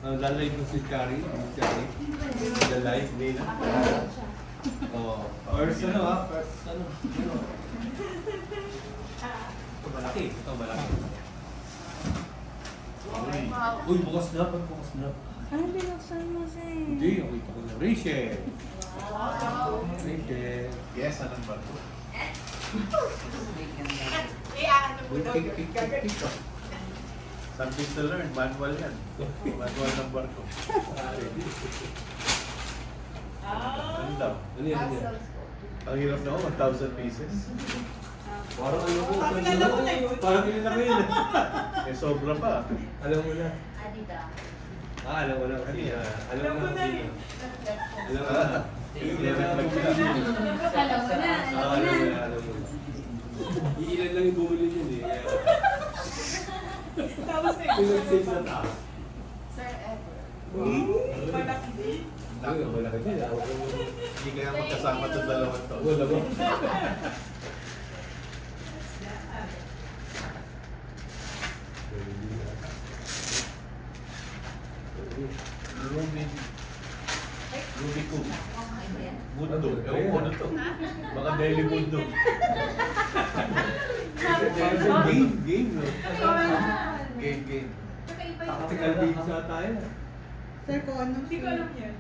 Lalive mo si Chari. The live, hindi na. Oh, first ano ha? First ano? Ito malaki. Ito malaki. Uy, bukas na. Bukas na. Ano binuksan mo siya? Hindi, nakita ko na. Rachel. Rachel. Yes, anong ba ito? Something to learn. Manual yan. Manual ng barko. Ano daw? Ano yan? Ang hirap na 1,000 pieces. Parang ano ko. Parang kilala ko yun. Eh, sobra pa. Alam mo na. Adida. Alam mo na. Kasi, alam mo na. Alam mo na. Alam mo na. Iilan lang yung bumuli yun eh. Tapos na Pinag-save na tao. Sir Ever. malaki din. Malaki din. Hindi kaya magkasama itong dalawang to. Wala ba? Ruby Cube. Mundo. Ewan ko ano to. Baka Daily Mundo. Game. Game. Tactical game sa tayo. Sir, kung ano Hindi ko alam yan.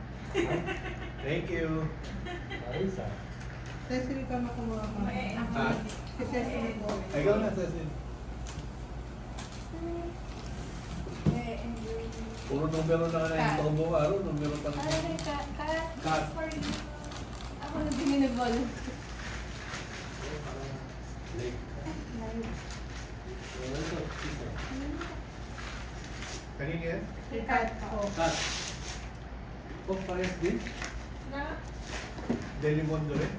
Thank you. Ayos ah. Cecily ka makuha mo. Ah. Si Cecily po. Ikaw na, Cecil. Puro numero na nakikita ko buong araw. Numero pa rin. Cut. For you. Ako na din yung nag-volunteer. Kanina yan? Cut po. Cut. Oh, parehas din? Daily Mundo rin?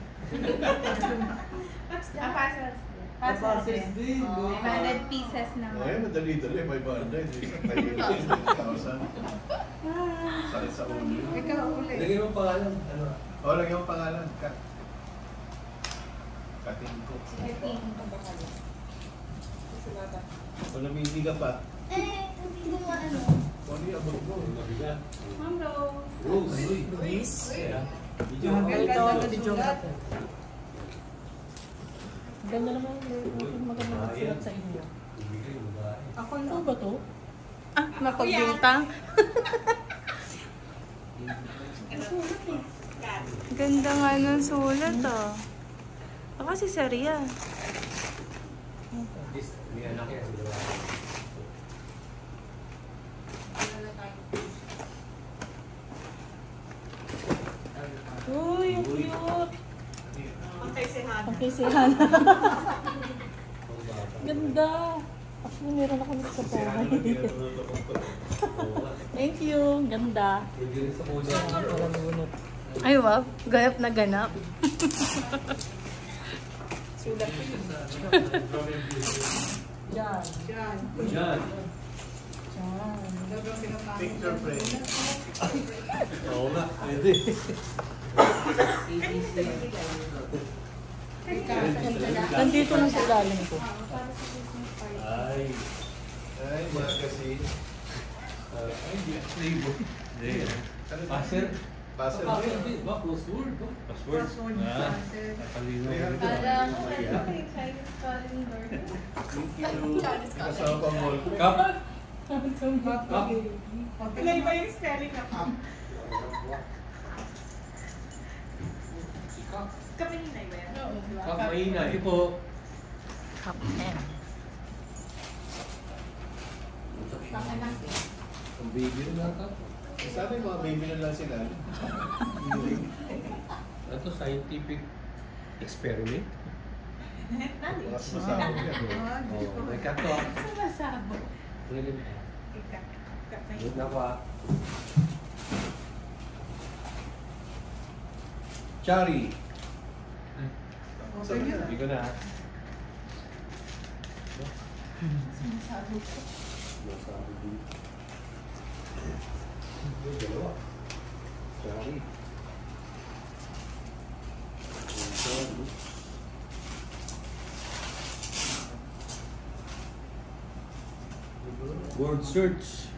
Passes din. Oh, 500 pieces naman. Ay, madali-dali. May banda. Isang tayo. 1,000. Sakit sa ulo. Ikaw ulit. Lagay mo pangalan. Ano? O, lagyan mo pangalan. Kating ko. Sige, tingin ko ba kayo? O, namili ka pa. Hindi mo ano. Ano yung abog mo? Mabigat. Ma'am Rose. Rose. Luis. Yeah. Maganda ng sulat. Ganda naman yung maganda magsulat sa inyo. Ako Ano na. ba to? Ah, mapagbintang. Ganda nga ng sulat ah. Ako si Saria. May anak yan si Dora. Uy, ang cute! Pantay si Hana. Okay, si Hana. Ganda! Actually, meron ako nito sa bahay. Thank you! Ganda! Pwede rin sa kuya. Walang bunot. Ay wow, ganap na ganap. Sulat ko yun. Yan. Diyan. Yan. Yan. Sobrang pinapangit. Picture frame. Oo nga. Pwede. Nandito lang sa ilalim ko. Ay. Ay, mga kasi. Ay, di. Hindi. Passer. Passer mo Passer yun. din. Ba, crossword. Password. Password. Ah. Passer. Kapalino. Parang Chinese calendar. Thank you. Kasama pa mo. Cup. Cup. Iba yung spelling na cup. Kami hinay ba yan? Cup mahina. Ipo. Cup M. Ang baby na cup. Sana yung mga baby na lang sila. Ito scientific experiment. Mas masama yan. Oh, may cut to ah. Masabo. Ngayon. Cup na Good na ko ah. Chari. Okay na. Hindi ko na. Masabo ko. Masabi din. Yung dalawa. Chari. Word search.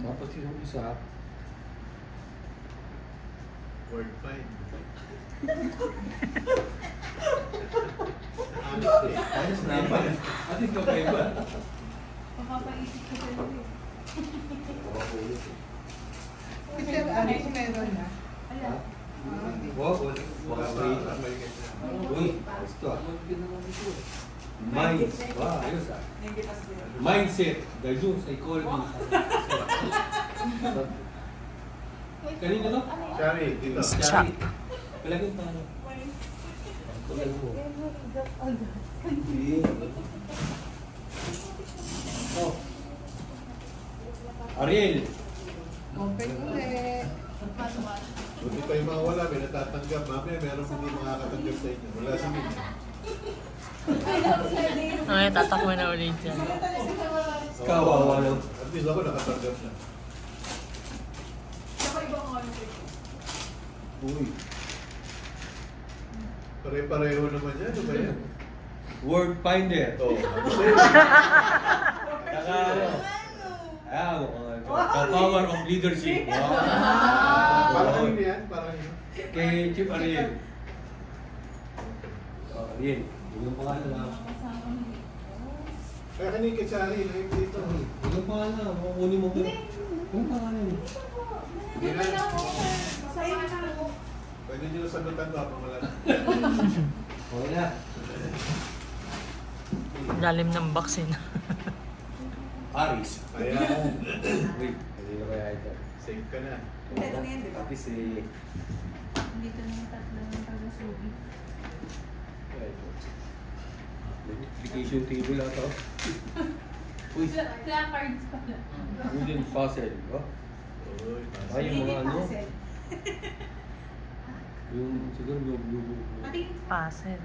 Tapos yung isa. Word find. Ayos na ba? At ito kayo ba? Makapaisip ko sa'yo eh. Uy, sir, ano yung meron na? Ala. Wow, wala Uy, ayos to ah. Minds. Wow, ayos ah. Mindset. Dahil psychology. Kanina to? Shari, dito. Shari. Palagin pa ano? Oh. Ariel. Open ulit. Buti pa yung mga wala, may natatanggap. Mamaya meron hindi makakatanggap sa inyo. Wala sa inyo. Ay, tatakbo na ulit yan. Kawawa lang. At least ako nakatanggap na. Uy. Pare-pareho naman yan. Ano ba yan? Word finder. Ito. Ano sa'yo? Naka ano? The power of leadership. Wow. Parang kanino yan? Parang kanino? Kay Chief Ariel. Oh, Ariel. Yung pangalan na. Kaya kanino kay Shari, na dito. Yung pangalan na. Kukunin mo ko. Yung pangalan. Hindi na. Pwede nyo sagutan ba kung wala na? Okay na. Lalim ng box eh. Aris. Ayan. Wait, hindi na kaya ito. Safe ka na. Pero na yan, di ba? Pati si... Dito na yung tatlo ng taga-sugi. Application table ata. Uy, Placards pala. wooden puzzle. Oh. Uy, Ay, yung mga ano. Puzzle. Yung siguro lubo. Puzzle.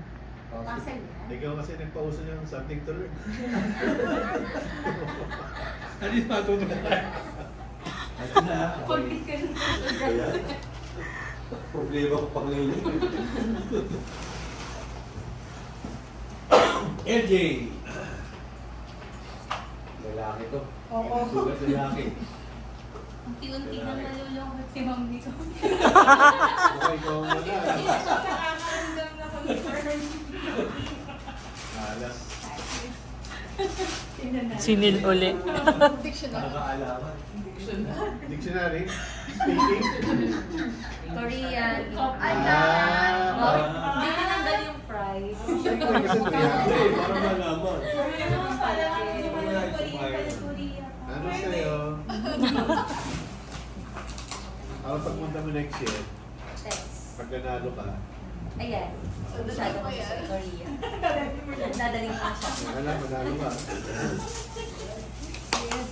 Puzzle. ikaw kasi nagpauso niya ng something to learn. At least matuto na. Pagdi ka na. Problema ko pang ngayon. LJ! Lalaki to. Oo. Sugat lalaki. Unti-unti na nalulungkot si Ma'am dito. Okay, ikaw na na. Nakakaramdam na concern. Alas. Sinil uli. Nakakaalaman. Dictionary. Speaking. Korean. Ah. Hindi tinanggal yung price. Siyempre, kasi Hindi, 300. para malaman. Ano sa'yo? Para pagpunta mo next year, Thanks. pag nanalo ka, Ayan. Masyado ko sa Korea. Dadaling pa siya. manalo ka. Yan.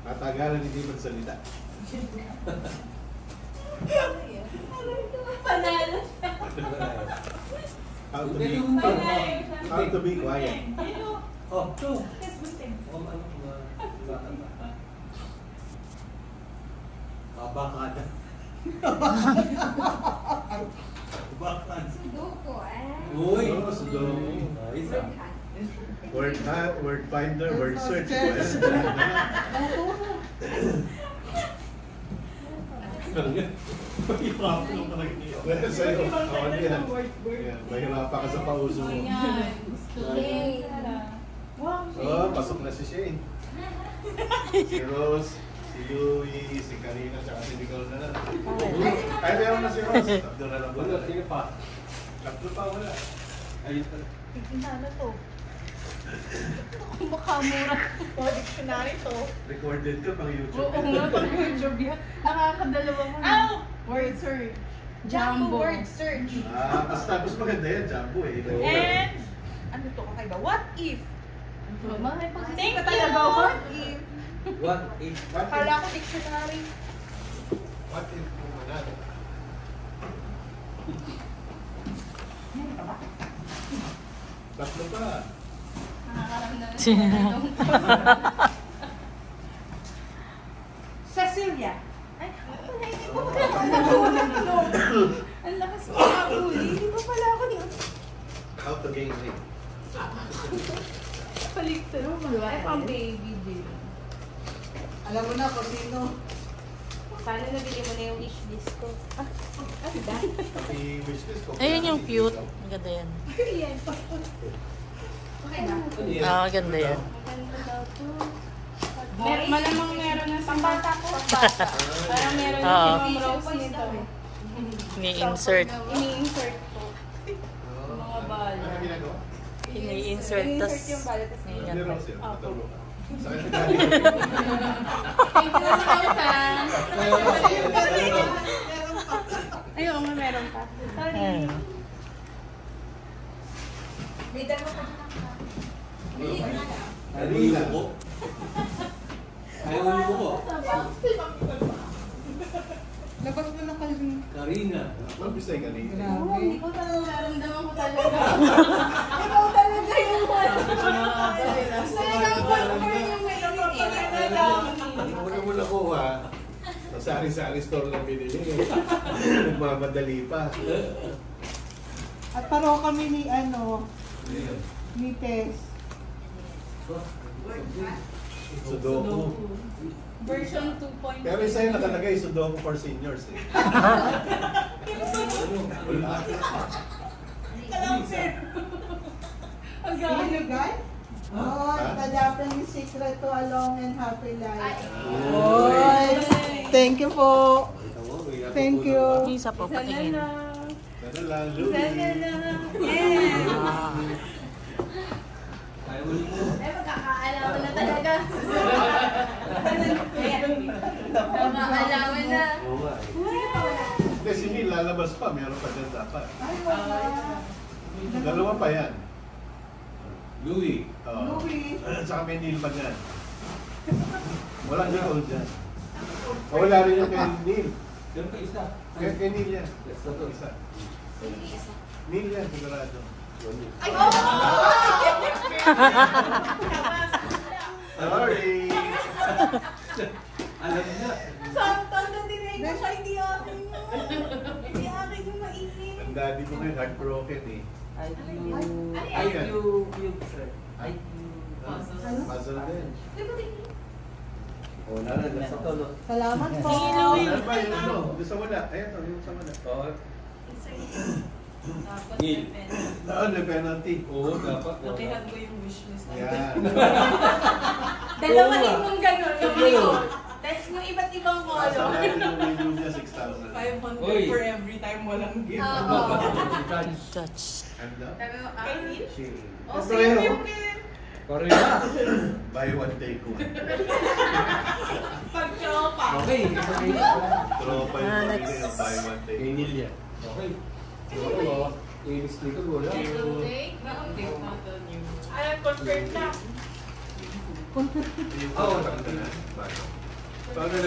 Matagalan hindi magsalita. Panalo. How to be quiet. Oh, ito. Yes, buti. Bakada. Bakada. Sudoku, Uy! Oh, sudoku. Ayos ah. Word hunt, word finder, word search. Mahirapan ako talaga niyo. Well, sa'yo, ako yan. Yeah, mahirapan ka sa pauso mo. Ayan. Yay. Wow, Oh, pasok na si Shane. Si Rose, si Louie, si Karina, tsaka si Nicole na lang. Ay, meron na si Rose. Tatlo na lang Wala, wala. sino pa? Tatlo pa wala. Ayun pala. ano to? Ako makamura. Dictionary to. Recorded ka pang YouTube. Oo nga, pag YouTube yan. Nakakadalawa mo na. Ow! Word search. Jumbo Jumbo. word search. Tapos maganda yan, Jumbo eh. And, ano to kakaiba? What if? Mahal pag Thank you! What if? What if? Akala ko dictionary. What if kung manalo? Tatlo pa. Nakakaramdam na. Cecilia. Ay, Ang lakas ko nakahuli. Di ba pala ako dito? How to gain weight. Paligtad. Ay, pang baby din. Alam mo na kung sino. Sana nabili mo na yung wish list ko. Pati wishlist ko. Ayun yung cute. Maganda yan. Okay na. Ah, maganda yan. Maganda daw to. Malamang meron na sa bata ko. Parang meron na Oo. si Ma'am Rose nito. Ini-insert. Ini-insert ko. Mga bala. Ano ginagawa? Ini-insert. Tas, Ini-insert yung bala. Tas Ayan. Hindi raw siya. Opo. Matulog ka. Sa kanya galing. Thank you na sa Kausan. Ay, oo nga, meron pa. Sorry. Ayan. May dalawa pa. Ayaw ko. Ayaw mo ko. Labas mo na kayo. Karina. Mabisay ka rin. Oo, hindi ko talaga nararamdaman ko talaga. Ikaw talaga yung one. Talagang confirm yung may Hindi mo na mo nakuha. Sa sari-sari store lang binili. Nagmamadali pa. At pareho kami ni ni Tess. Sudoku. Version 2.0. Pero sa'yo nakalagay Sudoku for seniors eh. Wala. Ang Ano galing. guys? Oh, the Japanese secret to a long and happy life. Oy. Thank you po. Thank you. Isa po, patingin. Sana lang, Louie. Ayaw mo ko. Eh, magkakaalaman na talaga. Magkakaalaman na. Oo nga. Hindi, si Neil lalabas pa. Meron pa dyan dapat. Ay, wala. Dalawa pa yan. Louie. Louie. Saka may Neil pa dyan. Walang Nicole dyan. Wala rin yung kay Neil. Meron pa isa. Kay Neil yan. Yes, totoo. Isa. Neil yan, sigurado. Ay, oh! Sorry! Alam na. Sakto na dinay ko siya, hindi akin yun. Hindi akin yung mainit. Ang daddy ko ngayon heartbroken eh. Ayan. Puzzle din. Oo, nasa to, no? Salamat po. Ano ba yung ano? Doon sa wala. Ayan o, yung sa wala. Oo. Neil. May penalty. Oo, dapat. Nakihan ko yung wishlist. Yan. Dalawa din mong gano'n. Yung likod. Tapos yung iba't ibang Asa color. natin yung video niya, 6,000. 500 Uy. for every time walang gift. Touch. Ano? Sabi mo, Neil? Oh, same yung Neil. Korea. Buy one, take one. Pag-tropa. Okay. Tropa yung pamilya Next. ng buy one, take Kay one. Neil yan. Okay. Oo. Inis dito, wala. Ay, confirm na. Yung pagkakita na. Bye.